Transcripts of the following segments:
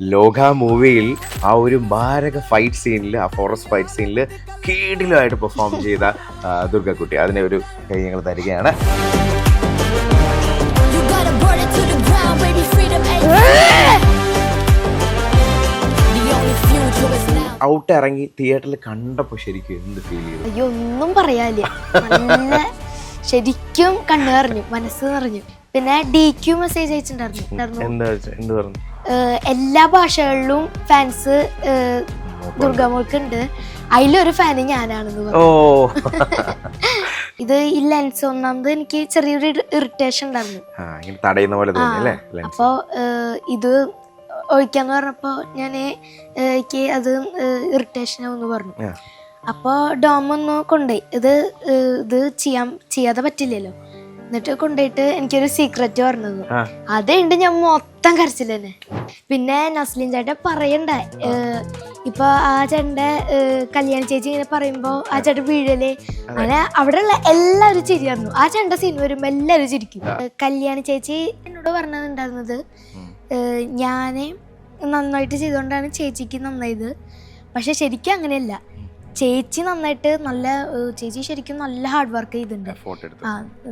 ലോക മൂവിയിൽ ആ ഒരു മാരക ഫൈറ്റ് സീനിൽ, ആ ഫോറസ്റ്റ് ഫൈറ്റ് സീനിൽ കീടിലുമായിട്ട് പെർഫോം ചെയ്ത ദുർഗക്കുട്ടി, അതിനെ ഒരു കൈ ഞങ്ങൾ തരികയാണ്. ഔട്ട് ഇറങ്ങി തിയേറ്ററിൽ കണ്ടപ്പോ ശരിക്കും എന്ത് ഫീൽ ചെയ്തു? അയ്യോ, ഒന്നും പറയാല്ല. നല്ല ശരിക്കും കണ്ണു നിറഞ്ഞു, മനസ്സ് നിറഞ്ഞു. പിന്നെ DQ മെസ്സേജ് അയച്ചിട്ടുണ്ടായിരുന്നു. എല്ലാ ഭാഷകളിലും ഫാൻസ് ദുർഗാമോൾക്ക് ഉണ്ട്, അതിലൊരു ഫാന് ഞാനാണെന്ന് പറഞ്ഞു. ഇത് ഈ ലെൻസ് ഒന്നാമത് എനിക്ക് ചെറിയൊരു ഇറിറ്റേഷൻ ഉണ്ടായിരുന്നു. അപ്പൊ ഇത് ഒഴിക്കാന്ന് പറഞ്ഞപ്പോ ഞാന് എനിക്ക് അത് ഇറിറ്റേഷൻ ആവുമെന്ന് പറഞ്ഞു. അപ്പൊ ഡോം ഒന്ന് കൊണ്ടുപോയി, ഇത് ചെയ്യാതെ പറ്റില്ലല്ലോ. എന്നിട്ട് കൊണ്ടുപോയിട്ട് എനിക്കൊരു സീക്രറ്റ് പറഞ്ഞത്, അതുണ്ട് ഞാൻ മൊത്തം കരച്ചില്ല തന്നെ. പിന്നെ നസ്ലിൻ ചേട്ടൻ പറയണ്ട, ഇപ്പൊ ആ ചേട്ടന്റെ കല്യാണ ചേച്ചി ഇങ്ങനെ പറയുമ്പോ ആ ചേട്ടൻ വീഴല്, അങ്ങനെ അവിടെയുള്ള എല്ലാവരും ചിരിയായിരുന്നു. ആ ചേട്ടന്റെ സീൻ വരുമ്പോ എല്ലാവരും ചിരിക്കും. കല്യാണ ചേച്ചി എന്നോട് പറഞ്ഞതുണ്ടായിരുന്നത്, ഞാന് നന്നായിട്ട് ചെയ്തുകൊണ്ടാണ് ചേച്ചിക്ക് നന്നായത്. പക്ഷെ ശരിക്കും അങ്ങനെയല്ല, ചേച്ചി നന്നായിട്ട് ചേച്ചി ശരിക്കും നല്ല ഹാർഡ് വർക്ക് ചെയ്തിട്ടുണ്ട്.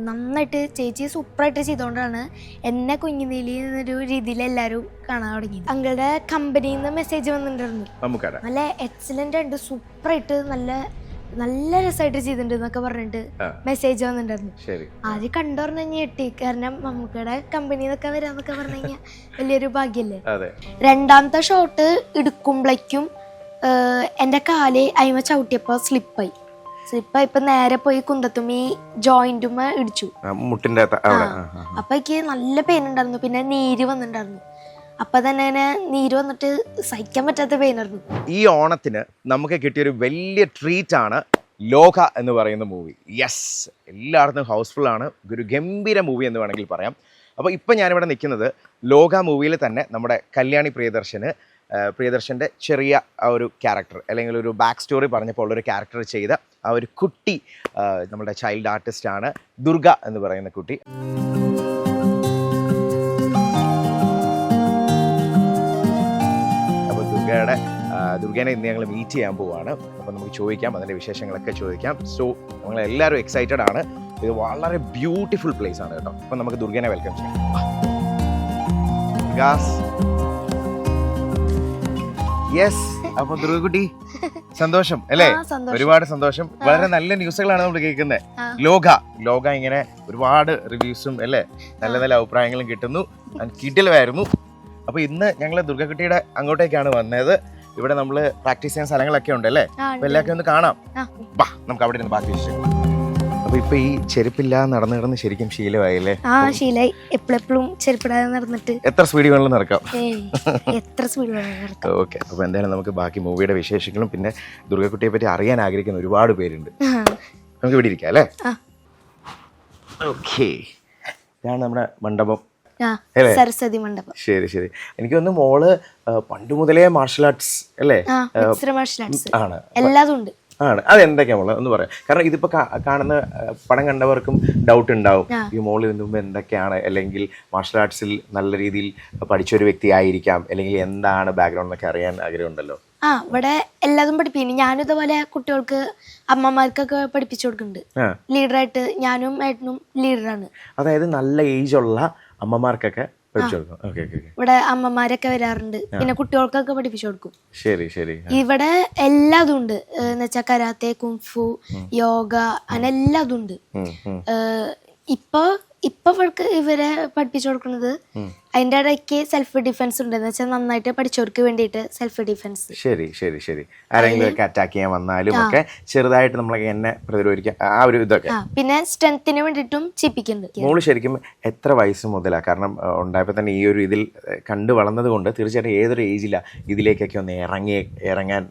നന്നായിട്ട് ചേച്ചി സൂപ്പറായിട്ട് ചെയ്തുകൊണ്ടാണ് എന്നെ കുഞ്ഞുനീലി എന്നൊരു രീതിയിൽ എല്ലാവരും കാണാൻ തുടങ്ങിയത്. അങ്ങളുടെ കമ്പനിയിൽ നിന്ന് മെസ്സേജ് വന്നിട്ടുണ്ടായിരുന്നു, നല്ല എക്സലന്റ് ആയിട്ട് സൂപ്പറായിട്ട് നല്ല രസമായിട്ട് ചെയ്തിട്ടുണ്ട് എന്നൊക്കെ പറഞ്ഞിട്ട് മെസ്സേജ് വന്നിട്ടുണ്ടായിരുന്നു. ആദ്യം കണ്ടു പറഞ്ഞു ഞെട്ടി, കാരണം മമ്മൂക്കയുടെ കമ്പനിന്നൊക്കെ വരാന്നൊക്കെ പറഞ്ഞു കഴിഞ്ഞാൽ വലിയൊരു ഭാഗ്യല്ലേ. രണ്ടാമത്തെ ഷോട്ട് എടുക്കുമ്പോഴേക്കും എന്റെ കാല് അയിമ ചവിട്ടിയപ്പോ സ്ലിപ്പായിപ്പോ നേരെ പോയി കുന്തത്തുമ്മി ജോയിന്റുമ്മ ഇടിച്ചു, മുട്ടിന്റെ. അപ്പൊ എനിക്ക് നല്ല പെയിൻ ഉണ്ടായിരുന്നു, പിന്നെ നീര് വന്നിട്ടുണ്ടായിരുന്നു. അപ്പൊ തന്നെ നീര് വന്നിട്ട് സഹിക്കാൻ പറ്റാത്ത പെയിനായിരുന്നു. ഈ ഓണത്തിന് നമുക്ക് കിട്ടിയൊരു വലിയ ട്രീറ്റ് ആണ് ലോക എന്ന് പറയുന്ന മൂവി. യെസ്, എല്ലായിടത്തും ഹൗസ്ഫുൾ ആണ്, ഒരു ഗംഭീര മൂവി എന്ന് വേണമെങ്കിൽ പറയാം. അപ്പോൾ ഇപ്പം ഞാനിവിടെ നിൽക്കുന്നത് ലോക മൂവിയിൽ തന്നെ നമ്മുടെ കല്യാണി പ്രിയദർശൻ്റെ ചെറിയ ആ ഒരു ക്യാരക്ടർ, അല്ലെങ്കിൽ ഒരു ബാക്ക് സ്റ്റോറി പറഞ്ഞപ്പോൾ ഉള്ളൊരു ക്യാരക്ടർ ചെയ്ത ആ ഒരു കുട്ടി, നമ്മുടെ ചൈൽഡ് ആർട്ടിസ്റ്റാണ് ദുർഗ എന്ന് പറയുന്ന കുട്ടി. അപ്പോൾ ദുർഗേനെ ഇന്ന് ഞങ്ങൾ മീറ്റ് ചെയ്യാൻ പോവുകയാണ്. അപ്പോൾ നമുക്ക് ചോദിക്കാം, അതിൻ്റെ വിശേഷങ്ങളൊക്കെ ചോദിക്കാം. സോ നമ്മളെല്ലാവരും എക്സൈറ്റഡ് ആണ്. ഇത് വളരെ ബ്യൂട്ടിഫുൾ പ്ലേസ് ആണ് കേട്ടോ. അപ്പം നമുക്ക് ദുർഗേനെ വെൽക്കം ചെയ്യാം. യെസ്, അപ്പൊ ദുർഗക്കുട്ടി, സന്തോഷം അല്ലേ? ഒരുപാട് സന്തോഷം. വളരെ നല്ല ന്യൂസുകളാണ് നമ്മൾ കേൾക്കുന്നത്. ലോക ഇങ്ങനെ ഒരുപാട് റിവ്യൂസും അല്ലേ, നല്ല അഭിപ്രായങ്ങളും കിട്ടുന്നു. കിടിലമായിരുന്നു. അപ്പൊ ഇന്ന് ഞങ്ങൾ ദുർഗക്കുട്ടിയുടെ അങ്ങോട്ടേക്കാണ് വന്നത്. ഇവിടെ നമ്മള് പ്രാക്ടീസ് ചെയ്യുന്ന സ്ഥലങ്ങളൊക്കെ ഉണ്ട് അല്ലേ? അപ്പൊ എല്ലാവർക്കും ഒന്ന് കാണാം. ബാ, നമുക്ക് അവിടെ നിന്ന് ബാക്കി വിഷയങ്ങൾ. അപ്പൊ ഇപ്പൊ ഈ ചെരുപ്പില്ല നടന്ന് ശരിക്കും ശീലമായില്ലേ? ശീലമായി. എപ്പോഴും ചെരുപ്പിടാതെ നടന്നിട്ട് എത്ര സ്പീഡ് വേണമെങ്കിലും നടക്കാം. ഓക്കെ, അപ്പൊ എന്തായാലും നമുക്ക് ബാക്കി മൂവിയുടെ വിശേഷങ്ങളും പിന്നെ ദുർഗക്കുട്ടിയെ പറ്റി അറിയാൻ ആഗ്രഹിക്കുന്ന ഒരുപാട് പേരുണ്ട്. നമുക്ക് ഇവിടെ ഇരിക്കാം അല്ലേ? ഓക്കെ, ഇതാണ് നമ്മുടെ മണ്ഡപം, സരസ്വതി മണ്ഡപം. ശരി. എനിക്ക് തോന്നുന്നു മോള് പണ്ട് മുതലേ മാർഷൽ ആർട്സ് അല്ലേ? ആണ്, എല്ലാതും ഉണ്ട്. ആണ്. അതെന്തൊക്കെയാ ഒന്ന് പറയാം. കാരണം ഇതിപ്പോ കാണുന്ന പടം കണ്ടവർക്കും ഡൗട്ട് ഉണ്ടാവും, ഈ മോള് ഇതിന് മുമ്പ് എന്തൊക്കെയാണ്, അല്ലെങ്കിൽ മാർഷൽ ആർട്സിൽ നല്ല രീതിയിൽ പഠിച്ചൊരു വ്യക്തി ആയിരിക്കാം, അല്ലെങ്കിൽ എന്താണ് ബാക്ക്ഗ്രൗണ്ട് എന്നൊക്കെ അറിയാൻ ആഗ്രഹമുണ്ടല്ലോ. ഇവിടെ എല്ലാതും പഠിപ്പിക്കുന്നു. ഞാനും ഇതുപോലെ കുട്ടികൾക്ക്, അമ്മമാർക്കൊക്കെ പഠിപ്പിച്ചു കൊടുക്കുന്നുണ്ട്. ലീഡറായിട്ട് ഞാനും ഏട്ടനും ലീഡറാണ്. അതായത് നല്ല ഏജ് ഉള്ള അമ്മമാർക്കൊക്കെ ഇവിടെ അമ്മമാരൊക്കെ വരാറുണ്ട്, പിന്നെ കുട്ടികൾക്കൊക്കെ പഠിപ്പിച്ചു കൊടുക്കും. ശരി. ഇവിടെ എല്ലാതും ഉണ്ട്, എന്നുവെച്ചാ കരാത്തെ, കുംഫു, യോഗ, അങ്ങനെ എല്ലാതും ഉണ്ട്. ഇപ്പൊ ഇവരെ പഠിപ്പിച്ചു കൊടുക്കുന്നത് അതിന്റെ ഇടയ്ക്ക് സെൽഫ് ഡിഫൻസ് ഉണ്ട്, എന്ന് വെച്ചാൽ നന്നായിട്ട് പഠിച്ചവർക്ക് വേണ്ടിയിട്ട് സെൽഫ് ഡിഫൻസ്. ശരി. ആരെങ്കിലും അറ്റാക്ക് ചെയ്യാൻ വന്നാലും ഒക്കെ ചെറുതായിട്ട് നമ്മളൊക്കെ എന്നെ പ്രതിരോധിക്കാൻ ആ ഒരു ഇതൊക്കെ. പിന്നെ സ്ട്രെങ്ത്തിന് വേണ്ടിയിട്ടും ചെയ്യിപ്പിക്കുന്നുണ്ട്. മോള് ശരിക്കും എത്ര വയസ്സ് മുതലാ? കാരണം ഉണ്ടായപ്പോ തന്നെ ഈ ഒരു ഇതിൽ കണ്ടു വളർന്നത് കൊണ്ട് തീർച്ചയായിട്ടും ഏതൊരു ഏജിലാ ഇതിലേക്കൊക്കെ ഒന്ന് ഇറങ്ങാൻ?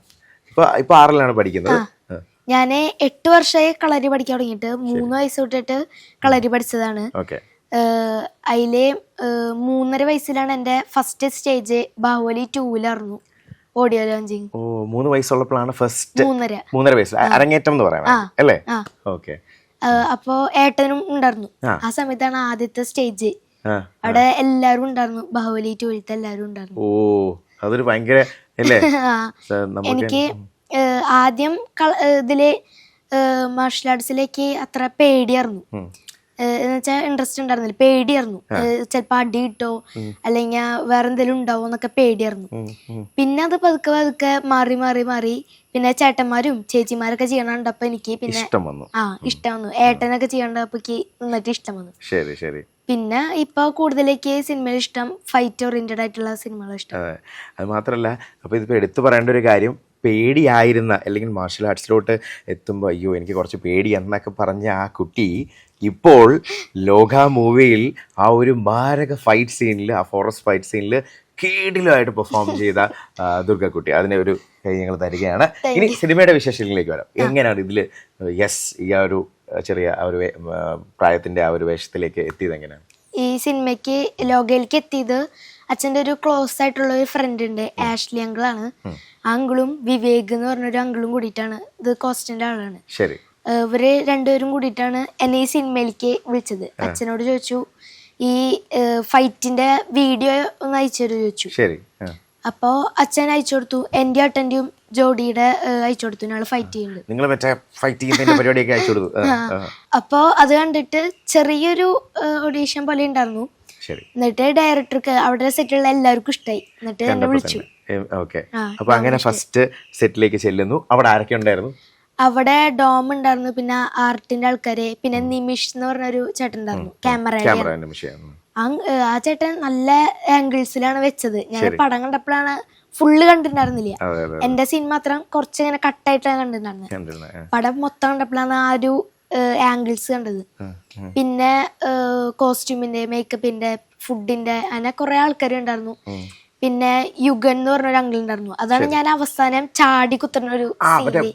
ഇപ്പൊ 6ലാണ് പഠിക്കുന്നത്. ഞാൻ 8 വർഷമായി കളരി പഠിക്കാൻ തുടങ്ങിയിട്ട്. 3 വയസ്സ് തൊട്ടിട്ട് കളരി പഠിച്ചതാണ്. അതില് 3.5 വയസ്സിലാണ് എന്റെ ഫസ്റ്റ് സ്റ്റേജ് ബാഹുബലി 2-ലായിരുന്നു, ഓഡിയോ ലോഞ്ചിങ്. 3 വയസ്സുള്ളപ്പോഴാണ് ഫസ്റ്റ് 3.5 വയസ്സിൽ അരങ്ങേറ്റം എന്ന് പറയുന്നത് അല്ലേ? ഓക്കെ. അപ്പോ ഏട്ടനും ഉണ്ടായിരുന്നു. ആ സമയത്താണ് ആദ്യത്തെ സ്റ്റേജ്. അവിടെ എല്ലാരും ഉണ്ടായിരുന്നു, ബാഹുബലി 2-ലത്തെ എല്ലാരും ഉണ്ടായിരുന്നു. അതൊരു ഭയങ്കര അല്ലേ എനിക്ക് ആദ്യം ഇതില് മാർഷൽ ആർട്സിലേക്ക് അത്ര പേടിയായിരുന്നു. എന്നുവെച്ചാൽ ഇൻട്രസ്റ്റ് ഉണ്ടായിരുന്നില്ല, പേടിയായിരുന്നു. ചിലപ്പോ അടി കിട്ടോ അല്ലെങ്കിൽ വേറെ എന്തെങ്കിലും ഉണ്ടാവോ എന്നൊക്കെ പേടിയായിരുന്നു. പിന്നെ അത് പതുക്കെ പതുക്കെ മാറി മാറി മാറി പിന്നെ ചേട്ടന്മാരും ചേച്ചിമാരൊക്കെ ചെയ്യണ കണ്ടപ്പോ എനിക്ക് പിന്നെ ഇഷ്ടം വന്നു. ഏട്ടനൊക്കെ ചെയ്യണ്ടപ്പോ നന്നായിട്ട് ഇഷ്ടം വന്നു. പിന്നെ ഇപ്പൊ കൂടുതലേക്ക് സിനിമയിൽ ഇഷ്ടം ഫൈറ്റ് ഓറിയന്റഡ് ആയിട്ടുള്ള സിനിമകൾ ഇഷ്ടം. അത് മാത്രല്ല അപ്പൊ ഇതിപ്പോ എടുത്തു പറയേണ്ട ഒരു കാര്യം, പേടിയായിരുന്ന അല്ലെങ്കിൽ മാർഷൽ ആർട്സിലോട്ട് എത്തുമ്പോൾ അയ്യോ എനിക്ക് കുറച്ച് പേടി എന്നൊക്കെ പറഞ്ഞ ആ കുട്ടി ഇപ്പോൾ ലോക മൂവിയിൽ ആ ഒരു മാരക ഫൈറ്റ് സീനിൽ, ആ ഫോറസ്റ്റ് ഫൈറ്റ് സീനിൽ കീടിലുമായിട്ട് പെർഫോം ചെയ്ത ദുർഗക്കുട്ടി, അതിനെ ഒരു കൈ ഞങ്ങൾ തരികയാണ്. ഇനി സിനിമയുടെ വിശേഷങ്ങളിലേക്ക് വരാം. എങ്ങനെയാണ് ഇതിൽ ഈ ആ ഒരു ചെറിയ ആ ഒരു പ്രായത്തിന്റെ ആ ഒരു വേഷത്തിലേക്ക് എത്തിയത് എങ്ങനെയാണ്? ഈ സിനിമയ്ക്ക് ലോകയിലേക്ക് എത്തിയത് അച്ഛൻ്റെ ഒരു ക്ലോസ് ആയിട്ടുള്ള ഒരു ഫ്രണ്ട് ഉണ്ട്, ആഷ്ലി അങ്കിളാണ്. അങ്കിളും വിവേക് എന്ന് പറഞ്ഞൊരു അങ്കിളും കൂടിയിട്ടാണ്, ഇത് കോസ്റ്റന്റെ ആളാണ്. ശരി. ഇവര് രണ്ടുപേരും കൂടിയിട്ടാണ് എന്നെ ഈ സിനിമയിലേക്ക് വിളിച്ചത്. അച്ഛനോട് ചോദിച്ചു ഈ ഫൈറ്റിന്റെ വീഡിയോ ഒന്ന് അയച്ചു തരുമോ ചോദിച്ചു. ശരി. അപ്പോ അച്ഛൻ അയച്ചു കൊടുത്തു. എൻ്റെ ഏട്ടൻ്റെയും ജോഡിയുടെ അയച്ചു കൊടുത്തു, ഞങ്ങൾ ഫൈറ്റ് ചെയ്യുന്നുണ്ട്. നിങ്ങൾ മറ്റേ ഫൈറ്റ് ചെയ്യുന്ന പരിപാടിയൊക്കെ അയച്ചു കൊടുത്തു. അപ്പോ അത് കണ്ടിട്ട് ചെറിയൊരു ഓഡീഷൻ പോലെ ഉണ്ടായിരുന്നു. എന്നിട്ട് ഡയറക്ടർക്ക് അവിടെ സെറ്റിലുള്ള എല്ലാവർക്കും ഇഷ്ടമായി. എന്നിട്ട് എന്നെ വിളിച്ചു. അപ്പൊ അങ്ങനെ ഫസ്റ്റ് സെറ്റിലേക്ക് ചെല്ലുന്നു. അവിടെ ആരൊക്കെ ഉണ്ടായിരുന്നു? അവിടെ ഡോം ഉണ്ടായിരുന്നു, പിന്നെ ആർട്ടിന്റെ ആൾക്കാര്, പിന്നെ നിമിഷ് എന്ന് പറഞ്ഞൊരു ചേട്ടൻ ഉണ്ടായിരുന്നു, ക്യാമറ. ആ ചേട്ടൻ നല്ല ആംഗിൾസിലാണ് വെച്ചത്. ഞാൻ പടം കണ്ടപ്പോഴാണ് ഫുള്ള് കണ്ടിട്ടുണ്ടായിരുന്നില്ല. എന്റെ സീൻ മാത്രം കുറച്ചിങ്ങനെ കട്ടായിട്ടാണ് കണ്ടിട്ടുണ്ടായിരുന്നത്. പടം മൊത്തം കണ്ടപ്പോഴാണ് ആ ഒരു ആംഗിൾസ് കണ്ടത്. പിന്നെ കോസ്റ്റ്യൂമിന്റെ, മേക്കപ്പിന്റെ, ഫുഡിന്റെ, അങ്ങനെ കുറെ ആൾക്കാർ ഉണ്ടായിരുന്നു. പിന്നെ യുഗൻ എന്ന് പറഞ്ഞൊരു അങ്കിൾ ഉണ്ടായിരുന്നു. അതാണ് ഞാൻ അവസാനം ചാടി കുത്തുന്ന ഒരു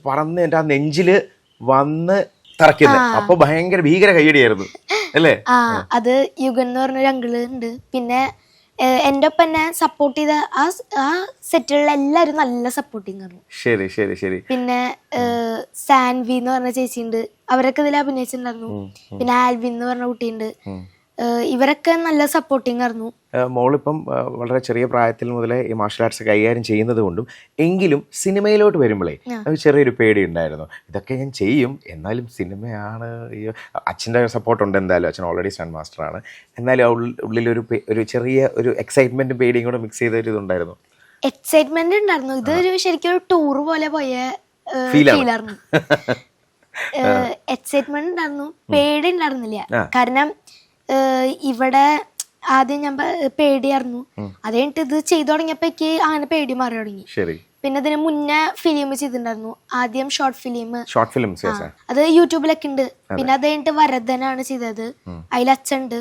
പറന്ന് എന്റെ ആ നെഞ്ചില് വന്ന് തറക്കുന്നത്. അപ്പൊ ഭയങ്കര ഭീകര കയ്യടിയായിരുന്നു അല്ലേ? അത് യുഗൻ എന്ന് പറഞ്ഞൊരു അങ്കിള് ഉണ്ട്. പിന്നെ എന്റെ ഒപ്പം എന്നെ സപ്പോർട്ട് ചെയ്ത ആ സെറ്റിലുള്ള എല്ലാരും നല്ല സപ്പോർട്ടിങ് ആയിരുന്നു. ശരി ശരി ശരി. പിന്നെ സാൻവി എന്ന് പറഞ്ഞ ചേച്ചി ഉണ്ട്, അവരൊക്കെ ഇതിൽ അഭിനയിച്ചിട്ടുണ്ടായിരുന്നു. പിന്നെ ആൽവിൻ എന്ന് പറഞ്ഞ കുട്ടിയുണ്ട്. ഇവരൊക്കെ നല്ല സപ്പോർട്ടിങ് ആയിരുന്നു. മോളിപ്പം വളരെ ചെറിയ പ്രായത്തിൽ മുതലേ ഈ മാർഷൽ ആർട്സ് കൈകാര്യം ചെയ്യുന്നത് കൊണ്ടും എങ്കിലും സിനിമയിലോട്ട് വരുമ്പോഴേ ചെറിയൊരു പേടി ഉണ്ടായിരുന്നു. ഇതൊക്കെ ഞാൻ ചെയ്യും, എന്നാലും സിനിമയാണ്. അച്ഛൻ്റെ സപ്പോർട്ടുണ്ട്, എന്തായാലും അച്ഛൻ ഓൾറെഡി സ്റ്റണ്ട് മാസ്റ്ററാണ്. എന്നാലും ഉള്ളിലൊരു ഒരു ചെറിയ ഒരു എക്സൈറ്റ്മെന്റും പേടിയും കൂടെ മിക്സ് ചെയ്ത ഒരു ഇതുണ്ടായിരുന്നു. എക്സൈറ്റ്മെന്റ് ഉണ്ടായിരുന്നു. ഇതൊരു ശരിക്കും ഒരു ടൂർ പോലെ പോയ ഫീലായിരുന്നു. എക്സൈറ്റ്മെന്റ് ഉണ്ടായിരുന്നു, പേടി ഉണ്ടായിരുന്നില്ല. കാരണം ഇവിടെ ആദ്യം ഞാൻ പേടിയായിരുന്നു. അത് കഴിഞ്ഞിട്ട് ഇത് ചെയ്തു തുടങ്ങിയപ്പോ എനിക്ക് അങ്ങനെ പേടി മാറി തുടങ്ങി. പിന്നെ ഇതിന് മുന്നേ ഫിലിം ചെയ്തിട്ടുണ്ടായിരുന്നു. ആദ്യം ഷോർട്ട് ഫിലിം, അത് യൂട്യൂബിലൊക്കെ ഉണ്ട്. പിന്നെ അത് കഴിഞ്ഞിട്ട് വരദനാണ് ചെയ്തത്. അതിൽ അച്ഛനുണ്ട്,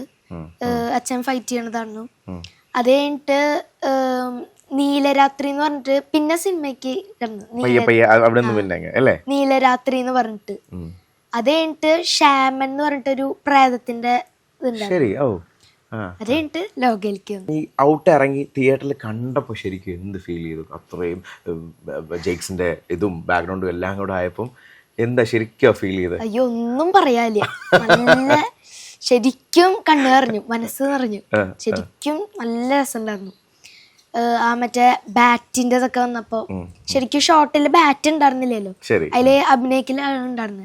അച്ഛൻ ഫൈറ്റ് ചെയ്യണതായിരുന്നു. അത് കഴിഞ്ഞിട്ട് നീലരാത്രി എന്ന് പറഞ്ഞിട്ട് പിന്നെ സിനിമയ്ക്ക് നീലരാത്രി എന്ന് പറഞ്ഞിട്ട്. അത് കഴിഞ്ഞിട്ട് ഷാമൻ എന്ന് പറഞ്ഞിട്ടൊരു പ്രേതത്തിന്റെ അത് കഴിഞ്ഞിട്ട് ലോകയിലേക്ക് വന്നു. ഈ ഔട്ട് ഇറങ്ങി തിയേറ്ററിൽ കണ്ടപ്പോ ശരിക്കും എന്ത് ഫീൽ ചെയ്തു? അത്രയും ജെയ്ക്സിന്റെ ഇതും ബാക്ക്ഗ്രൗണ്ടും എല്ലാം കൂടെ ആയപ്പോ എന്താ ശരിക്കും ഫീൽ ചെയ്തത്? അയ്യോ ഒന്നും പറയാനില്ല. നല്ല ശരിക്കും കണ്ണു നിറഞ്ഞു, മനസ്സ് നിറഞ്ഞു. ശരിക്കും നല്ല രസമുണ്ടായിരുന്നു. ആ മറ്റേ ബാറ്റിന്റെ ഇതൊക്കെ വന്നപ്പോ ശരിക്കും ഷോട്ടില് ബാറ്റ് ഉണ്ടായിരുന്നില്ലല്ലോ, അതില് അഭിനയിക്കലുണ്ടായിരുന്നു.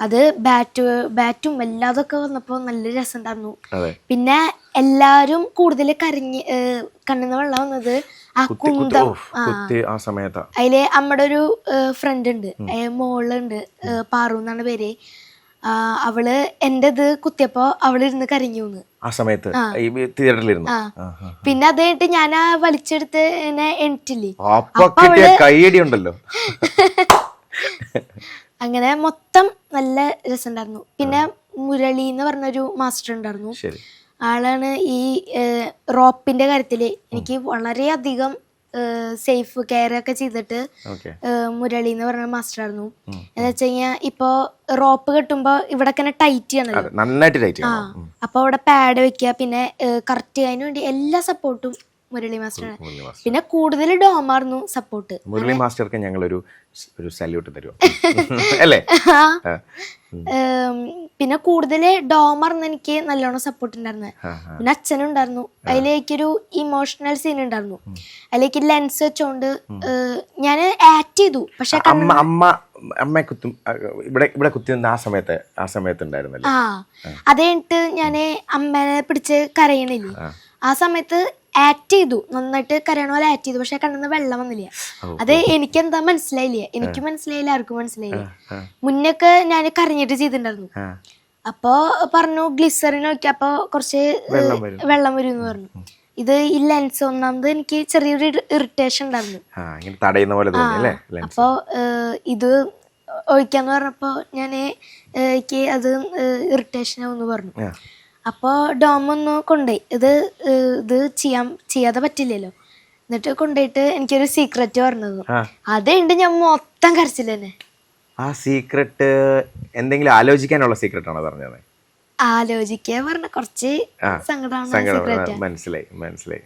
അത് ബാറ്റും എല്ലാതൊക്കെ വന്നപ്പോ നല്ല രസം ഉണ്ടായിരുന്നു. പിന്നെ എല്ലാരും കൂടുതൽ കണ്ണിന്ന് വെള്ളം വന്നത് ആ കുന്തം ആ സമയത്ത്. അതില് നമ്മുടെ ഒരു ഫ്രണ്ട് ഉണ്ട്, മോളുണ്ട്, പാറു എന്നാണ് പേര്. അവള് എന്റെ ഇത് കുത്തിയപ്പോ അവളിരുന്ന് കരഞ്ഞു ആ സമയത്ത് തിയേറ്ററിലിരുന്നു. പിന്നെ അത് കഴിഞ്ഞിട്ട് ഞാൻ ആ വലിച്ചെടുത്ത് എണിറ്റില്ലേ, കൈയടി ഉണ്ടല്ലോ. അങ്ങനെ മൊത്തം നല്ല രസമുണ്ടായിരുന്നു. പിന്നെ മുരളി എന്ന് പറഞ്ഞൊരു മാസ്റ്റർ ഉണ്ടായിരുന്നു. ആളാണ് ഈ റോപ്പിന്റെ കാര്യത്തില് എനിക്ക് വളരെയധികം സേഫ് കെയർ ഒക്കെ ചെയ്തിട്ട്. മുരളി എന്ന് പറഞ്ഞ മാസ്റ്റർ ആയിരുന്നു. എന്ന് വെച്ച് കഴിഞ്ഞാൽ ഇപ്പൊ റോപ്പ് കെട്ടുമ്പോ ഇവിടെ ടൈറ്റ് ചെയ്യണല്ലോ, അപ്പൊ അവിടെ പാഡ് വെക്കുക, പിന്നെ കറക്റ്റ് അതിനു വേണ്ടി എല്ലാ സപ്പോർട്ടും മുരളി മാസ്റ്ററാണ്. പിന്നെ കൂടുതൽ ഡോമായിരുന്നു സപ്പോർട്ട്. മുരളി മാസ്റ്റർക്ക് ഞങ്ങളൊരു സല്യൂട്ട് തരുമോ? അല്ലേ? പിന്നെ കൂടുതൽ ഡോമർന്ന് എനിക്ക് നല്ലോണം സപ്പോർട്ട് ഉണ്ടായിരുന്നു. പിന്നെ അച്ഛനും ഉണ്ടായിരുന്നു. അതിലേക്കൊരു ഇമോഷണൽ സീൻ ഉണ്ടായിരുന്നു. അതിലേക്ക് ലെൻസ് വെച്ചോണ്ട് ഞാൻ ആക്ട് ചെയ്തു. പക്ഷെ അമ്മ കുത്തും ഇവിടെ കുത്തി ആ സമയത്ത് ഉണ്ടായിരുന്നല്ലോ. അത് കഴിഞ്ഞിട്ട് ഞാന് അമ്മേനെ പിടിച്ച് കരയണില്ലേ, ആ സമയത്ത് ആക്ട് ചെയ്തു, നന്നായിട്ട് കരയണ പോലെ ആക്ട് ചെയ്തു. പക്ഷെ കണ്ണിന്ന് വെള്ളം വന്നില്ല. അത് എനിക്ക് എന്താ മനസ്സിലായില്ലേ, എനിക്ക് മനസ്സിലായില്ല, ആർക്കും മനസ്സിലായില്ല. മുന്നൊക്കെ ഞാൻ കരഞ്ഞിട്ട് ചെയ്തിട്ടുണ്ടായിരുന്നു. അപ്പൊ പറഞ്ഞു ഗ്ലിസറിൻ നോക്കിയപ്പോ കുറച്ച് വെള്ളം വരും എന്ന് പറഞ്ഞു. ഇത് ഈ ലെൻസ് ഒന്നാമത് എനിക്ക് ചെറിയൊരു ഇറിറ്റേഷൻ ഉണ്ടായിരുന്നു. അപ്പൊ ഇത് ഒഴിക്കാന്ന് പറഞ്ഞപ്പോ എനിക്ക് അത് ഇറിറ്റേഷൻ ആവുമെന്ന് പറഞ്ഞു. അപ്പോൾ ഡോം ഒന്ന് കൊണ്ടുപോയി, ഇത് ചെയ്യാതെ പറ്റില്ലല്ലോ. എന്നിട്ട് കൊണ്ടുപോയിട്ട് എനിക്കൊരു സീക്രറ്റ് പറഞ്ഞത്. അതുണ്ട് ഞാൻ മൊത്തം കരച്ചില്ല തന്നെ. ആ സീക്രട്ട് എന്തെങ്കിലും ആലോചിക്കാനുള്ള സീക്രട്ട് ആണോ പറഞ്ഞത്? ആലോചിക്കാൻ പറഞ്ഞ കുറച്ച് സങ്കടമാണ്. മനസ്സിലായി.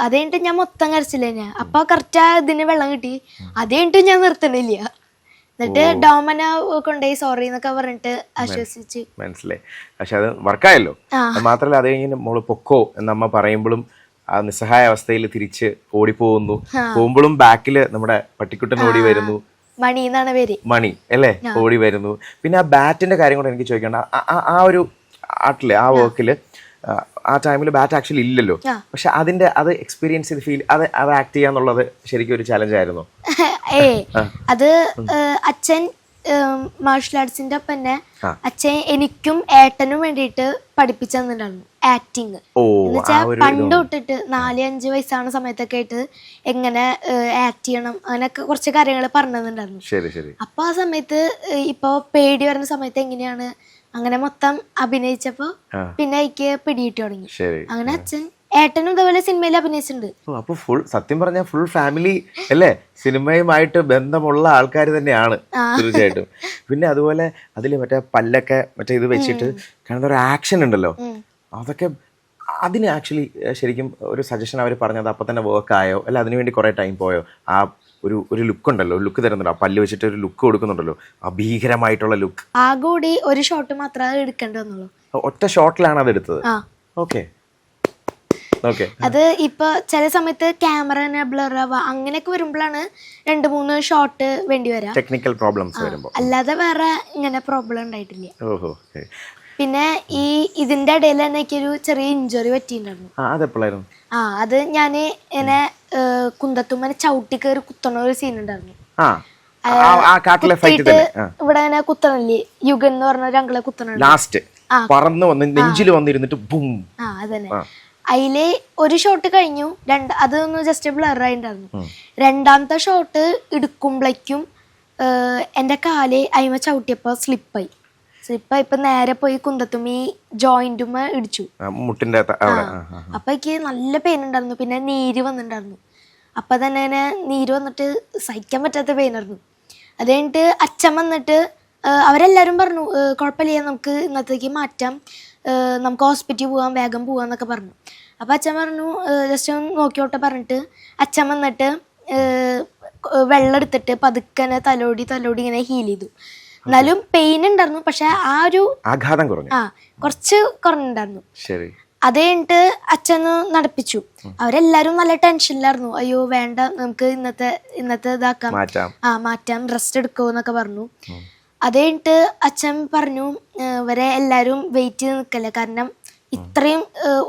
അതേണ്ട് ഞാൻ മൊത്തം കരച്ചില്ല തന്നെ. അപ്പൊ കറക്റ്റ് ഇതിന് വെള്ളം കിട്ടി. അതേണ്ട് ഞാൻ നിർത്തണില്ല. എന്നിട്ട് ഡോമന കൊണ്ടുപോയി സോറി എന്നൊക്കെ പറഞ്ഞിട്ട് ആശ്വസിച്ച്. മനസ്സിലായി. പക്ഷെ അത് വർക്കായല്ലോ. മാത്രല്ല അത് കഴിഞ്ഞ് മോള് പൊക്കോ എന്നമ്മ പറയുമ്പോഴും ആ നിസ്സഹായ അവസ്ഥയിൽ തിരിച്ച് ഓടിപ്പോകുന്നു. പോകുമ്പോഴും ബാക്കില് നമ്മുടെ പട്ടിക്കുട്ടൻ ഓടി വരുന്നു. മണി എന്നാണ് പേര്. മണി അല്ലേ, ഓടി വരുന്നു. പിന്നെ ആ ബാറ്റിന്റെ കാര്യം കൂടെ എനിക്ക് ചോദിക്കണ്ട. ആ ഒരു ആർട്ടില്, ആ വർക്കില് ആ ടൈമിൽ ബാറ്റ് ആക്ച്വലി ഇല്ലല്ലോ. പക്ഷെ അത് എക്സ്പീരിയൻസ് ചെയ്ത് ഫീൽ അത് ആക്ട് ചെയ്യാന്നുള്ളത് ശരിക്കും ഒരു ചലഞ്ച് ആയിരുന്നു. അത് അച്ഛൻ മാർഷൽ ആർട്സിന്റെ ഒപ്പം തന്നെ അച്ഛൻ എനിക്കും ഏട്ടനും വേണ്ടിയിട്ട് പഠിപ്പിച്ചു തന്നിട്ടുണ്ടായിരുന്നു ആക്ടിങ്. എന്നുവെച്ചാൽ പണ്ട് തൊട്ടിട്ട് 4-5 വയസ്സാണ് സമയത്തൊക്കെ ആയിട്ട് എങ്ങനെ ആക്ട് ചെയ്യണം അങ്ങനെയൊക്കെ കുറച്ച് കാര്യങ്ങൾ പറഞ്ഞു തന്നിട്ടുണ്ടായിരുന്നു. അപ്പൊ ആ സമയത്ത് ഇപ്പൊ പേടി വരുന്ന സമയത്ത് എങ്ങനെയാണ് അങ്ങനെ മൊത്തം അഭിനയിച്ചപ്പോ പിന്നെ എനിക്ക് പിടികിട്ടി തുടങ്ങി. അങ്ങനെ അച്ഛൻ ഏട്ടനും ഇതേപോലെ സിനിമയിൽ അഭിനയിച്ചിട്ടുണ്ട്. അപ്പൊ ഫുൾ സത്യം പറഞ്ഞ ഫുൾ ഫാമിലി അല്ലേ, സിനിമയുമായിട്ട് ബന്ധമുള്ള ആൾക്കാർ തന്നെയാണ് തീർച്ചയായിട്ടും. പിന്നെ അതുപോലെ അതില് പല്ലൊക്കെ ഇത് വെച്ചിട്ട് കാണുന്ന ഒരു ആക്ഷൻ ഉണ്ടല്ലോ, അതൊക്കെ അതിന് ആക്ച്വലി ശരിക്കും ഒരു സജഷൻ അവർ പറഞ്ഞത് അപ്പൊ തന്നെ വർക്ക് ആയോ അല്ല അതിനുവേണ്ടി കുറെ ടൈം പോയോ? ആ ഒരു ലുക്ക് ഉണ്ടല്ലോ, ലുക്ക് തരുന്നുണ്ടോ, പല്ല് വെച്ചിട്ട് ഒരു ലുക്ക് കൊടുക്കുന്നുണ്ടല്ലോ, ആ ഭീകരമായിട്ടുള്ള ലുക്ക്. ആകെ ഒരു ഷോട്ട് മാത്രമേ എടുക്കേണ്ടതുള്ളൂ. ഒറ്റ ഷോട്ടിലാണ് അത് എടുത്തത്. ഓക്കെ. അത് ഇപ്പൊ ചില സമയത്ത് ക്യാമറ ബ്ലർ ആവുക അങ്ങനെയൊക്കെ വരുമ്പോഴാണ് 2-3 ഷോട്ട് വേണ്ടി വരാം, ടെക്നിക്കൽ പ്രോബ്ലംസ് വരുമ്പോൾ. അല്ലാതെ വേറെ ഇങ്ങനെ പ്രോബ്ലം ഉണ്ടായിട്ടില്ല. പിന്നെ ഇതിന്റെ ഇടയിൽ തന്നെ എനിക്കൊരു ചെറിയ ഇഞ്ചുറി പറ്റിയിട്ടുണ്ടായിരുന്നു. അത് ഞാന് ഇങ്ങനെ കുന്തത്തുമ്മനെ ചവിട്ടി കയറി കുത്തണ ഒരു സീൻ ഉണ്ടായിരുന്നു. ഇവിടെ ഇങ്ങനെ കുത്തണില്ലേ, യുഗൻ എന്ന് പറഞ്ഞ ഒരു അങ്കിളെ കുത്തണ അതന്നെ. അതില് ഒരു ഷോട്ട് കഴിഞ്ഞു, അതൊന്ന് ജസ്റ്റ് ബ്ലറായിട്ടുണ്ടായിരുന്നു. രണ്ടാമത്തെ ഷോട്ട് എടുക്കുമ്പോഴേക്കും എന്റെ കാല് അയിമ ചവിട്ടിയപ്പോ സ്ലിപ്പായി ഇപ്പൊ നേരെ പോയി കുന്തത്തുമ്മ ജോയിന്റുമ്മ ഇടിച്ചു, മുട്ടിന്റെ. അപ്പൊ എനിക്ക് നല്ല പെയിൻ ഉണ്ടായിരുന്നു. പിന്നെ നീര് വന്നിട്ടുണ്ടായിരുന്നു. അപ്പൊ തന്നെ നീര് വന്നിട്ട് സഹിക്കാൻ പറ്റാത്ത പെയിനായിരുന്നു. അത് കഴിഞ്ഞിട്ട് അച്ഛൻ വന്നിട്ട് അവരെല്ലാരും പറഞ്ഞു കുഴപ്പമില്ല, നമുക്ക് ഇന്നത്തേക്ക് മാറ്റാം, നമുക്ക് ഹോസ്പിറ്റലിൽ പോവാം, വേഗം പോവാന്നൊക്കെ പറഞ്ഞു. അപ്പൊ അച്ഛൻ പറഞ്ഞു ജസ്റ്റ് ഒന്ന് നോക്കിയോട്ടെ പറഞ്ഞിട്ട് അച്ഛൻ വന്നിട്ട് വെള്ളം എടുത്തിട്ട് പതുക്കനെ തലോടി ഇങ്ങനെ ഹീൽ ചെയ്തു. എന്നാലും പെയിൻ ഉണ്ടായിരുന്നു, പക്ഷെ ആ ഒരു ആഘാതം കുറച്ച് കുറഞ്ഞിട്ടുണ്ടായിരുന്നു. അത് കഴിഞ്ഞിട്ട് അച്ഛന് നടപ്പിച്ചു. അവരെല്ലാരും നല്ല ടെൻഷനിലായിരുന്നു. അയ്യോ വേണ്ട, നമുക്ക് ഇന്നത്തെ ഇതാക്കാം, മാറ്റാം, റെസ്റ്റ് എടുക്കുമെന്നൊക്കെ പറഞ്ഞു. അത് കഴിഞ്ഞിട്ട് അച്ഛൻ പറഞ്ഞു ഇവരെ എല്ലാരും വെയിറ്റ് ചെയ്ത് നിൽക്കല്ലേ, കാരണം ഇത്രയും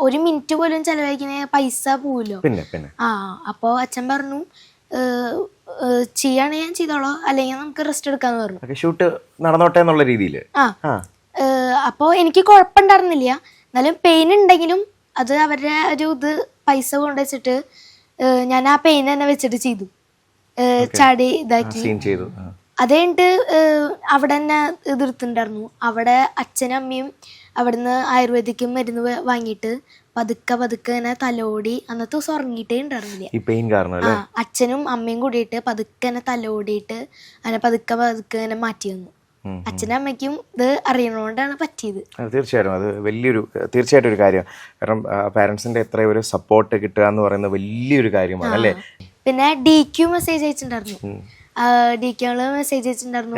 1 മിനിറ്റ് പോലും ചെലവഴിക്കുന്ന പൈസ പോവല്ലോ. അപ്പൊ അച്ഛൻ പറഞ്ഞു ചെയ്യണേ ഞാൻ ചെയ്തോളോ, അല്ലെങ്കിൽ നമുക്ക് റെസ്റ്റ് എടുക്കാന്ന് പറഞ്ഞു. ഷൂട്ട് നടന്നോട്ടെ എന്നുള്ള രീതിയിൽ. അപ്പൊ എനിക്ക് കുഴപ്പമുണ്ടായിരുന്നില്ല, എന്നാലും പെയിൻ ഉണ്ടെങ്കിലും അത് അവരുടെ ഒരു പൈസ കൊണ്ടുവച്ചിട്ട് ഞാൻ ആ പെയിൻ തന്നെ വെച്ചിട്ട് ചെയ്തു, ചാടി ഇതാക്കി. അത് കഴിഞ്ഞിട്ട് അവിടെ തന്നെ എതിർത്തുണ്ടായിരുന്നു. അവിടെ അച്ഛനും അമ്മയും അവിടുന്ന് ആയുർവേദിക്കും മരുന്ന് വാങ്ങിയിട്ട് പതുക്കെ ഇങ്ങനെ തലോടി. അന്നത്തെ ദിവസം ഉറങ്ങിയിട്ടേ ഉണ്ടായിരുന്നില്ല. അച്ഛനും അമ്മയും കൂടിയിട്ട് പതുക്കെ തലോടിയിട്ട് അങ്ങനെ പതുക്കെ ഇങ്ങനെ മാറ്റി വന്നു. അച്ഛനും അമ്മയ്ക്കും ഇത് അറിയണോണ്ടാണ് പറ്റിയത്. തീർച്ചയായിട്ടും അത് തീർച്ചയായിട്ടും ഒരു കാര്യം. കാരണം പാരന്റ്സിന്റെ എത്ര ഒരു സപ്പോർട്ട് കിട്ടുക എന്ന് പറയുന്നത് വലിയൊരു കാര്യമാണ് അല്ലേ. പിന്നെ DQ മെസ്സേജ് അയച്ചിട്ടുണ്ടായിരുന്നു. DQ മെസ്സേജ് അയച്ചിട്ടുണ്ടായിരുന്നു.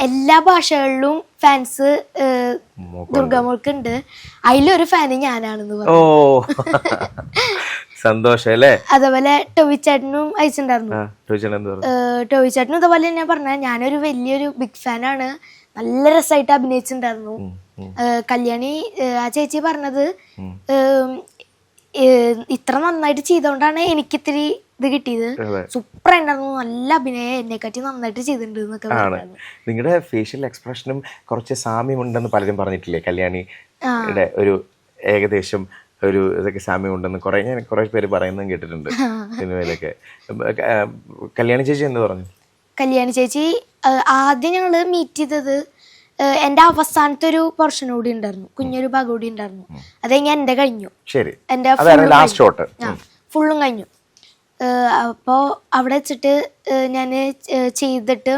എല്ലാ ഭാഷകളിലും ഫാൻസ് ദുർഗാമോൾക്ക് ഉണ്ട്. അതിലൊരു ഫാന് ഞാനാണെന്ന് പറഞ്ഞു. സന്തോഷം അല്ലേ. അതേപോലെ ടോവിച്ചേട്ടനും അയച്ചിട്ടുണ്ടായിരുന്നു. ടോവിച്ചേട്ടനും ഇതേപോലെ ഞാൻ പറഞ്ഞ ഞാനൊരു വലിയൊരു ബിഗ് ഫാനാണ്, നല്ല രസമായിട്ട് അഭിനയിച്ചിട്ടുണ്ടായിരുന്നു. കല്യാണി ആ ചേച്ചി പറഞ്ഞത് ഇത്ര നന്നായിട്ട് ചെയ്തോണ്ടാണ് എനിക്ക് ഇത്തിരി ഇത് കിട്ടിയത്, സൂപ്പർ ഉണ്ടായിരുന്നു, നല്ല അഭിനയം, എന്നെക്കാട്ടി നന്നായിട്ട് ചെയ്തിട്ടുണ്ട് എന്നൊക്കെ പറഞ്ഞു. നിങ്ങളുടെ ഫേഷ്യൽ എക്സ്പ്രഷനും കുറച്ച് സാമ്യമുണ്ടെന്ന് പലരും പറഞ്ഞിട്ടില്ലേ? കല്യാണിയുടെ ഒരു ഏകദേശം ഒരു ഇതൊക്കെ സാമ്യമുണ്ടെന്ന് ഞാൻ കുറെ പേര് പറയുന്നതും കേട്ടിട്ടുണ്ട് സിനിമയിലൊക്കെ. കല്യാണി ചേച്ചി എന്ത് പറഞ്ഞു? കല്യാണി ചേച്ചി ആദ്യം ഞങ്ങള് മീറ്റ് ചെയ്തത് എന്റെ അവസാനത്തെ ഒരു പോർഷൻ കൂടി ഉണ്ടായിരുന്നു, കുഞ്ഞൊരു ഭാഗം കൂടി ഉണ്ടായിരുന്നു. അത് കഴിഞ്ഞാൽ എന്റെ കഴിഞ്ഞു, എന്റെ ഫുള്ളും കഴിഞ്ഞു. അപ്പോൾ അവിടെ വെച്ചിട്ട് ഞാൻ ചെയ്തിട്ട്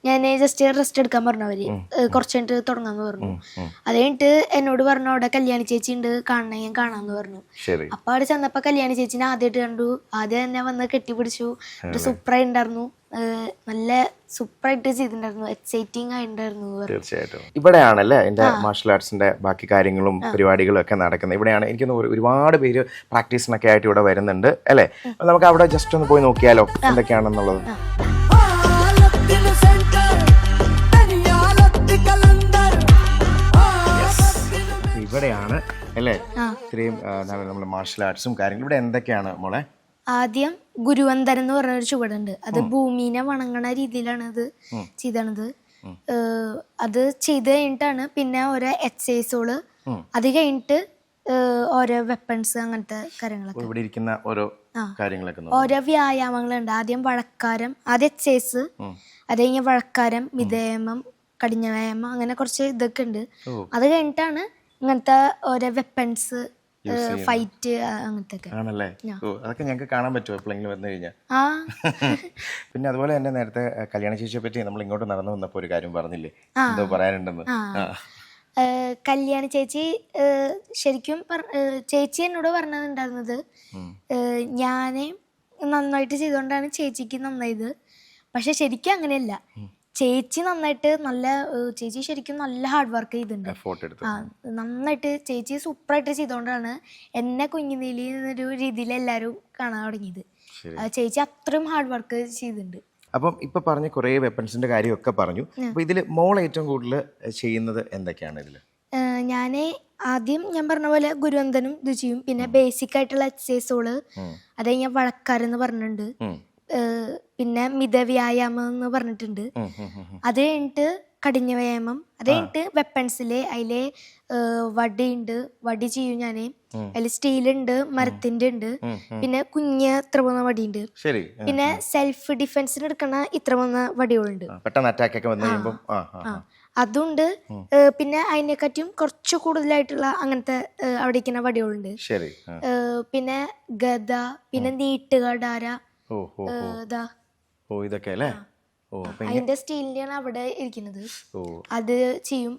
ഞാൻ ജസ്റ്റ് റെസ്റ്റ് എടുക്കാൻ പറഞ്ഞു. അവര് കുറച്ച് കഴിഞ്ഞിട്ട് തുടങ്ങാന്ന് പറഞ്ഞു. അത് കഴിഞ്ഞിട്ട് എന്നോട് പറഞ്ഞു അവിടെ കല്യാണി ചേച്ചി ഉണ്ട്, കാണണേ, ഞാൻ കാണാന്ന് പറഞ്ഞു. അപ്പൊ അവിടെ ചെന്നപ്പോ കല്യാണി ചേച്ചിനെ ആദ്യമായിട്ട് കണ്ടു. ആദ്യം തന്നെ വന്ന് കെട്ടിപ്പിടിച്ചു. സൂപ്പറായി ഉണ്ടായിരുന്നു, നല്ല സൂപ്പറായിട്ട് ചെയ്തിട്ടുണ്ടായിരുന്നു, എക്സൈറ്റിംഗ് ആയിട്ടുണ്ടായിരുന്നു. തീർച്ചയായിട്ടും ഇവിടെയാണല്ലേ എന്റെ മാർഷൽ ആർട്സിന്റെ ബാക്കി കാര്യങ്ങളും പരിപാടികളും ഒക്കെ നടക്കുന്നത്. ഇവിടെയാണ് എനിക്ക് ഒരുപാട് പേര് പ്രാക്ടീസിനൊക്കെ ആയിട്ട് ഇവിടെ വരുന്നുണ്ട് അല്ലേ. നമുക്ക് അവിടെ ജസ്റ്റ് ഒന്ന് പോയി നോക്കിയാലോ എന്തൊക്കെയാണെന്നുള്ളത്. ഇവിടെയാണ് അല്ലേ ഇത്രയും നമ്മുടെ മാർഷൽ ആർട്സും കാര്യങ്ങളും. ഇവിടെ എന്തൊക്കെയാണ് മോളെ? ആദ്യം ഗുരുവന്ദൻ എന്ന് പറഞ്ഞൊരു ചുവടുണ്ട്. അത് ഭൂമിനെ വണങ്ങണ രീതിയിലാണ് അത് ചെയ്തത്. അത് ചെയ്ത് കഴിഞ്ഞിട്ടാണ് പിന്നെ ഓരോ എക്സസൈസുകള്, അത് കഴിഞ്ഞിട്ട് ഓരോ വെപ്പൺസ്, അങ്ങനത്തെ കാര്യങ്ങളൊക്കെ ഇവിടെ ഇരിക്കുന്ന ഓരോ ഓരോ വ്യായാമങ്ങളുണ്ട്. ആദ്യം വഴക്കാരം, ആദ്യം എക്സസൈസ്, അത് കഴിഞ്ഞ വഴക്കാരം, വിധേയമം, കടിഞ്ഞ വ്യായാമം, അങ്ങനെ കുറച്ച് ഇതൊക്കെ ഉണ്ട്. അത് കഴിഞ്ഞിട്ടാണ് ഇങ്ങനത്തെ ഓരോ വെപ്പൺസ്, ഫൈറ്റ്, അങ്ങനത്തെ ആണല്ലേ. അതൊക്കെ ഞങ്ങൾക്ക് കാണാൻ പറ്റുമോ എപ്പോഴെങ്കിലും വന്നു കഴിഞ്ഞാൽ? പിന്നെ അതുപോലെ തന്നെ നേരത്തെ കല്യാണ ചേച്ചിയെ പറ്റി നമ്മൾ ഇങ്ങോട്ട് നടന്നു വന്നപ്പോ ഒരു കാര്യം പറഞ്ഞില്ലേ, എന്തോ പറയാനുണ്ടെന്ന്? കല്യാണി ചേച്ചി ശരിക്കും ചേച്ചി എന്നോട് പറഞ്ഞതുണ്ടായിരുന്നത്, ഞാന് നന്നായിട്ട് ചെയ്തുകൊണ്ടാണ് ചേച്ചിക്ക് നന്നായത്. പക്ഷെ ശരിക്കും അങ്ങനെയല്ല, ചേച്ചി നന്നായിട്ട് ചേച്ചി ശരിക്കും നല്ല ഹാർഡ് വർക്ക് ചെയ്തിട്ടുണ്ട്. നന്നായിട്ട് ചേച്ചി സൂപ്പറായിട്ട് ചെയ്തോണ്ടാണ് എന്നെ കുഞ്ഞുനീലി എന്നൊരു രീതിയിൽ എല്ലാരും കാണാൻ തുടങ്ങിയത്. ചേച്ചി അത്രയും ഹാർഡ് വർക്ക് ചെയ്തിട്ടുണ്ട്. അപ്പം ഇപ്പൊ പറഞ്ഞ കുറെ വെപ്പൺസിന്റെ കാര്യമൊക്കെ പറഞ്ഞു. അപ്പൊ ഇതില് മോൾ ഏറ്റവും കൂടുതൽ ചെയ്യുന്നത് എന്തൊക്കെയാണ് ഇതില്? ഞാന് ആദ്യം ഞാൻ പറഞ്ഞ പോലെ ഗുരുവന്ദനും ഇത് ചെയ്യും. പിന്നെ ബേസിക് ആയിട്ടുള്ള എക്സസൈസുകള്, അത് കഴിഞ്ഞാൽ വഴക്കാരെന്ന് പറഞ്ഞിട്ടുണ്ട്. പിന്നെ മിതവ്യായാമം എന്ന് പറഞ്ഞിട്ടുണ്ട്. അത് കഴിഞ്ഞിട്ട് കടിഞ്ഞ വ്യായാമം, അത് കഴിഞ്ഞിട്ട് വെപ്പൺസില് അതിലെ വടിയുണ്ട്, വടി ചെയ്യും ഞാന്. അതിൽ സ്റ്റീലുണ്ട്, മരത്തിന്റെ ഉണ്ട്, പിന്നെ കുഞ്ഞ് ഇത്ര പോകുന്ന വടിയുണ്ട്, പിന്നെ സെൽഫ് ഡിഫെൻസിന് എടുക്കണ ഇത്ര പോകുന്ന വടികളുണ്ട്, അതുണ്ട്. പിന്നെ അതിനെക്കാറ്റും കുറച്ച് കൂടുതലായിട്ടുള്ള അങ്ങനത്തെ അവിടെ ഇരിക്കുന്ന വടികളുണ്ട്. പിന്നെ ഗദ, പിന്നെ നീട്ടുകടാര, ഇതൊക്കെ അല്ലേ. അതിന്റെ സ്റ്റീലിന്റെയാണ് അവിടെ ഇരിക്കുന്നത്, അത് ചെയ്യും.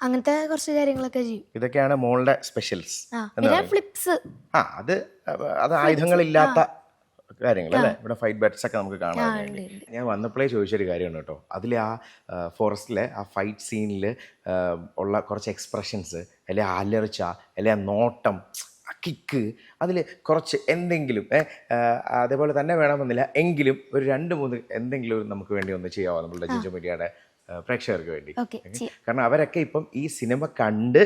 അങ്ങനത്തെ കുറച്ച് കാര്യങ്ങളൊക്കെ ചെയ്യും. ഇതൊക്കെയാണ് മോളുടെ സ്പെഷ്യൽസ്. പിന്നെ ഫ്ലിപ്സ്, അത് ആയുധങ്ങളില്ലാത്ത കാര്യങ്ങളല്ലേ. ഇവിടെ ഫൈറ്റ് ബാറ്റ്സ് ഒക്കെ നമുക്ക് കാണാൻ വേണ്ടി. ഞാൻ വന്നപ്പോഴേ ചോദിച്ചൊരു കാര്യമാണ് കേട്ടോ. അതിൽ ആ ഫോറസ്റ്റിലെ ആ ഫൈറ്റ് സീനിൽ ഉള്ള കുറച്ച് എക്സ്പ്രഷൻസ്, അല്ലെ അലർച്ച, അല്ലെ ആ നോട്ടം, കിക്ക്, അതിൽ കുറച്ച് എന്തെങ്കിലും അതേപോലെ തന്നെ വേണമെന്നില്ല, എങ്കിലും ഒരു 2-3 എന്തെങ്കിലും നമുക്ക് വേണ്ടി ഒന്ന് ചെയ്യാമോ നമ്മളുടെ ജിജോ മീഡിയയുടെ പ്രേക്ഷകർക്ക് വേണ്ടി? കാരണം അവരൊക്കെ ഇപ്പം ഈ സിനിമ കണ്ട്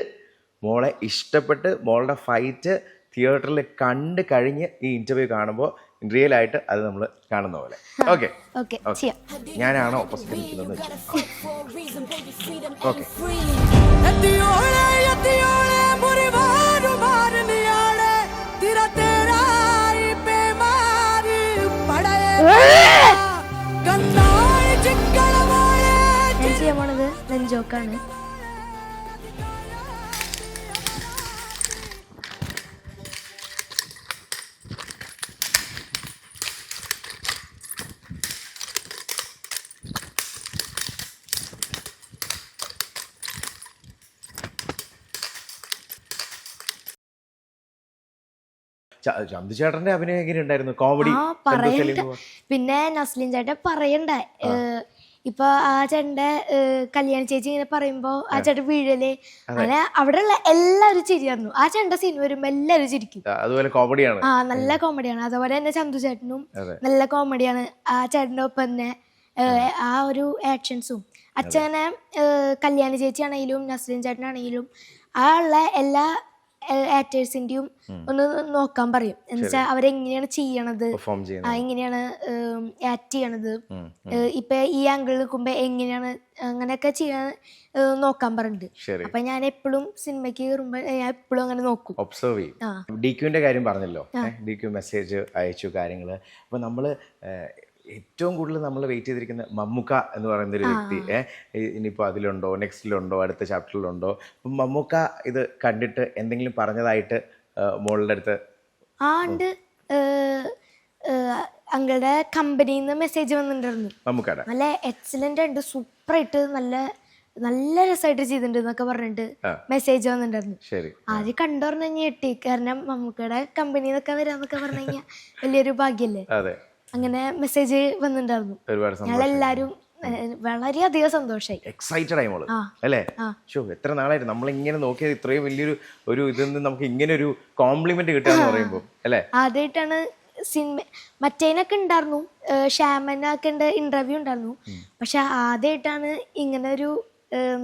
മോളെ ഇഷ്ടപ്പെട്ട് മോളുടെ ഫൈറ്റ് തിയേറ്ററിൽ കണ്ട് കഴിഞ്ഞ് ഈ ഇന്റർവ്യൂ കാണുമ്പോൾ റിയൽ ആയിട്ട് അത് നമ്മൾ കാണുന്ന പോലെ. ഓക്കെ, ഞാനാണോ ഓപ്പോസിറ്റ് നിൽക്കുന്നതെന്ന് വെച്ചു. ഓക്കെ, ഞാൻ ചെയ്യാൻ പോണത് നെഞ്ചോക്കാണ്. ചന്തുചേട്ടന്റെ അഭിനയം എങ്ങനെ ഉണ്ടായിരുന്നു? കോമഡി? പിന്നെ നസ്ലിൻ ചേട്ടൻ പറയണ്ടേ, ഇപ്പൊ ആ ചേട്ടന്റെ കല്യാണ ചേച്ചി ഇങ്ങനെ പറയുമ്പോ ആ ചേട്ടൻ വീഴല് അങ്ങനെ അവിടെയുള്ള എല്ലാവരും ചിരിയായിരുന്നു. ആ ചേട്ടന്റെ സീൻ വരുമ്പോ എല്ലാവരും ചിരിക്കും. അതുപോലെ കോമഡിയാണ്. നല്ല കോമഡിയാണ്. അതുപോലെ തന്നെ ചന്തു ചേട്ടനും നല്ല കോമഡിയാണ്. ആ ചേട്ടന്റെ ഒപ്പം തന്നെ ആ ഒരു ആക്ഷൻസും അച്ഛനെ കല്യാണ ചേച്ചി ആണെങ്കിലും നസ്രീൻ ചേട്ടനാണെങ്കിലും ആ ഉള്ള എല്ലാ ആക്ടേഴ്സിന്റെയും ഒന്ന് നോക്കാൻ പറയും. എന്നുവെച്ചാൽ അവരെങ്ങനെയാണ് ചെയ്യണത്, എങ്ങനെയാണ് ആക്ട് ചെയ്യണത്, ഇപ്പൊ ഈ ആംഗിളിൽ നിൽക്കുമ്പോ എങ്ങനെയാണ് അങ്ങനെയൊക്കെ ചെയ്യാൻ നോക്കാൻ പറഞ്ഞിട്ടുണ്ട്. അപ്പൊ ഞാൻ എപ്പോഴും സിനിമയ്ക്ക് കയറുമ്പോ ഞാൻ എപ്പോഴും അങ്ങനെ നോക്കും, ഒബ്സർവ് ചെയ്യും. DQന്റെ കാര്യം പറഞ്ഞല്ലോ, DQ മെസ്സേജ് അയച്ചു കാര്യങ്ങള്. അപ്പൊ നമ്മള് ഏറ്റവും കൂടുതൽ നമ്മൾ വെയിറ്റ് ചെയ്തിരിക്കുന്ന മമ്മൂക്ക എന്ന് പറയുന്ന ഒരു വ്യക്തി ഇനിയിപ്പോൾ അതിലുണ്ടോ, നെക്സ്റ്റിലുണ്ടോ, അടുത്ത ചാപ്റ്ററിലുണ്ടോ? അപ്പം മമ്മൂക്ക ഇത് കണ്ടിട്ട് എന്തെങ്കിലും പറഞ്ഞതായിട്ട് മോളുടെ അടുത്ത്? ഉണ്ട്. അങ്ങളുടെ കമ്പനിയിൽ നിന്ന് മെസ്സേജ് വന്നിട്ടുണ്ടായിരുന്നു. മമ്മൂക്കയുടെ നല്ല എക്സലന്റ് ഉണ്ട്, സൂപ്പറായിട്ട് നല്ല രസമായിട്ട് ചെയ്തിട്ടുണ്ട് എന്നൊക്കെ പറഞ്ഞിട്ട് മെസ്സേജ് വന്നിട്ടുണ്ടായിരുന്നു. ആദ്യം കണ്ടു പറഞ്ഞു ഞെട്ടി. കാരണം മമ്മൂക്കയുടെ കമ്പനി എന്നൊക്കെ വരാന്നൊക്കെ പറഞ്ഞു കഴിഞ്ഞാൽ വലിയൊരു ഭാഗ്യല്ലേ. അങ്ങനെ മെസ്സേജ് വന്നിട്ടുണ്ടായിരുന്നു. ഞങ്ങളെല്ലാരും വളരെയധികം സന്തോഷമായി, എക്സൈറ്റഡ് ആയി മോള് അല്ലേ? എത്ര നാളായിട്ട് നമ്മളിങ്ങനെ നോക്കിയത് ഇത്രയും വലിയൊരു ഇതിൽ നമുക്ക് ഇങ്ങനെ ഒരു കോംപ്ലിമെന്റ് കിട്ടാന്ന് പറയുമ്പോ അല്ലേ? ആദ്യമായിട്ടാണ് സിനിമ. മറ്റേനൊക്കെ ഉണ്ടായിരുന്നു, ഷ്യാമനൊക്കെ ഇന്റർവ്യൂ ഉണ്ടായിരുന്നു. പക്ഷെ ആദ്യമായിട്ടാണ് ഇങ്ങനെ ഒരു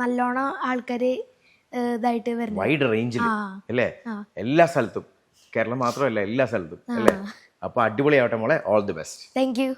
നല്ലോണം ആൾക്കാര് ഇതായിട്ട് വരുന്നത്. വൈഡ് റേഞ്ചിൽ അല്ലേ? എല്ലാ സ്ഥലത്തും, കേരളം മാത്രമല്ല എല്ലാ സ്ഥലത്തും അല്ലേ? അപ്പൊ അടിപൊളിയാവട്ടെ മോളെ. All the best. Thank you.